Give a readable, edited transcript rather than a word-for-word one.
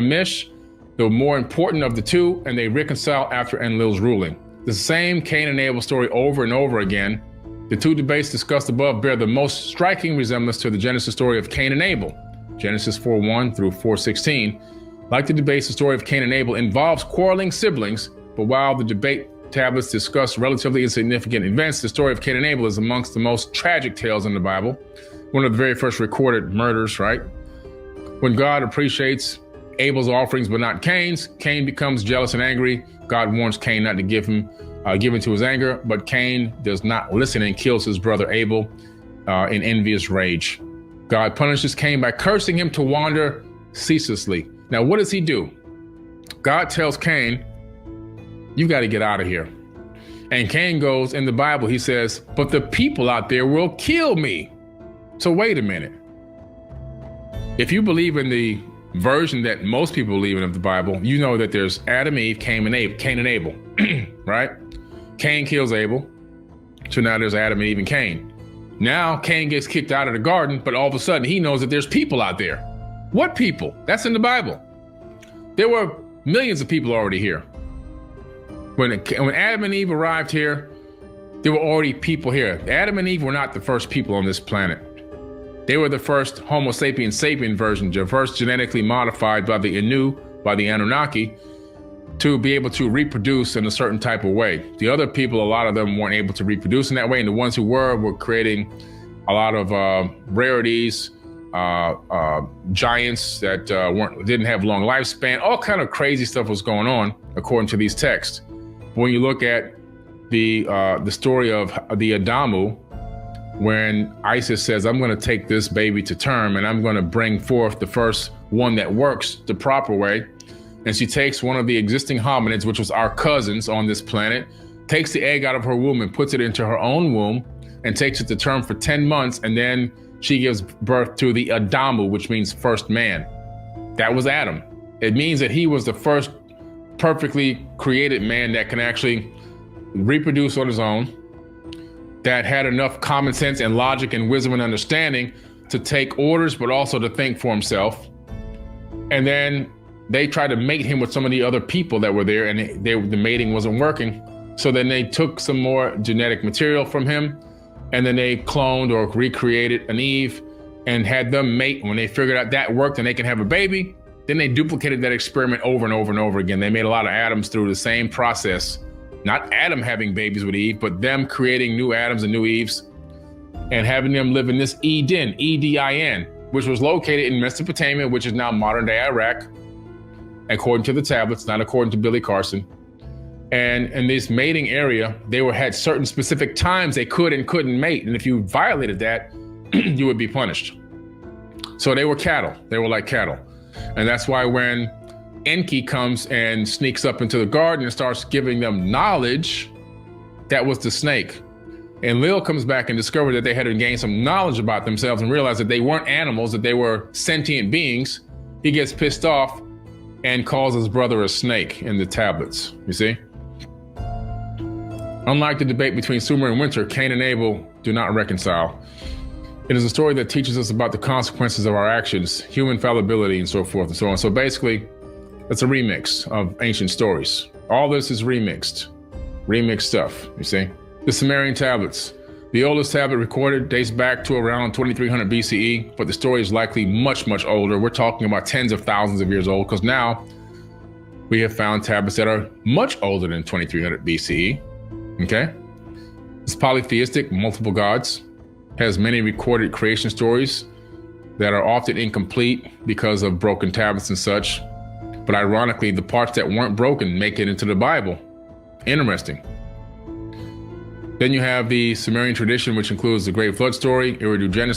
Mish, the more important of the two, and they reconcile after Enlil's ruling. The same Cain and Abel story over and over again. The two debates discussed above bear the most striking resemblance to the Genesis story of Cain and Abel, Genesis 4:1 through 4:16. Like the debates, the story of Cain and Abel involves quarreling siblings, but while the debate tablets discuss relatively insignificant events, the story of Cain and Abel is amongst the most tragic tales in the Bible, one of the very first recorded murders, right? When God appreciates Abel's offerings but not Cain's, Cain becomes jealous and angry. God warns Cain not to give in to his anger, but Cain does not listen and kills his brother Abel in envious rage. God punishes Cain by cursing him to wander ceaselessly. Now, what does he do? God tells Cain, you got to get out of here. And Cain goes, in the Bible, he says, but the people out there will kill me. So wait a minute. If you believe in the version that most people believe in of the Bible, you know that there's Adam, Eve, Cain and Abel, right? Cain kills Abel. So now there's Adam, Eve, and Cain. Now Cain gets kicked out of the garden, but all of a sudden he knows that there's people out there. What people? That's in the Bible. There were millions of people already here. When Adam and Eve arrived here, there were already people here. Adam and Eve were not the first people on this planet. They were the first Homo sapiens sapien version, the first genetically modified by the Anunnaki, to be able to reproduce in a certain type of way. The other people, a lot of them weren't able to reproduce in that way, and the ones who were creating a lot of rarities, giants that didn't have long lifespan. All kind of crazy stuff was going on according to these texts. But when you look at the story of the Adamu, when Isis says, I'm going to take this baby to term and I'm going to bring forth the first one that works the proper way. And she takes one of the existing hominids, which was our cousins on this planet, takes the egg out of her womb and puts it into her own womb and takes it to term for 10 months. And then she gives birth to the Adamu, which means first man. That was Adam. It means that he was the first perfectly created man that can actually reproduce on his own, that had enough common sense and logic and wisdom and understanding to take orders, but also to think for himself. And then they tried to mate him with some of the other people that were there, and the mating wasn't working. So then they took some more genetic material from him, and then they cloned or recreated an Eve and had them mate. When they figured out that worked and they can have a baby, then they duplicated that experiment over and over and over again. They made a lot of Adams through the same process. Not Adam having babies with Eve, but them creating new Adams and new Eves and having them live in this Eden, E-D-I-N, which was located in Mesopotamia, which is now modern day Iraq, according to the tablets, not according to Billy Carson. And in this mating area, they had certain specific times they could and couldn't mate. And if you violated that, you would be punished. So they were cattle. They were like cattle. And that's why when Enki comes and sneaks up into the garden and starts giving them knowledge, that was the snake. And Lil comes back and discovered that they had gained some knowledge about themselves and realized that they weren't animals, that they were sentient beings. He gets pissed off and calls his brother a snake in the tablets, you see? Unlike the debate between Sumer and Winter, Cain and Abel do not reconcile. It is a story that teaches us about the consequences of our actions, human fallibility, and so forth and so on. So basically, it's a remix of ancient stories. All this is remixed stuff, you see? The Sumerian tablets. The oldest tablet recorded dates back to around 2300 BCE, but the story is likely much, much older. We're talking about tens of thousands of years old, because now we have found tablets that are much older than 2300 BCE, okay? It's polytheistic, multiple gods, has many recorded creation stories that are often incomplete because of broken tablets and such. But ironically, the parts that weren't broken make it into the Bible. Interesting. Then you have the Sumerian tradition, which includes the Great Flood story, Eridu Genesis,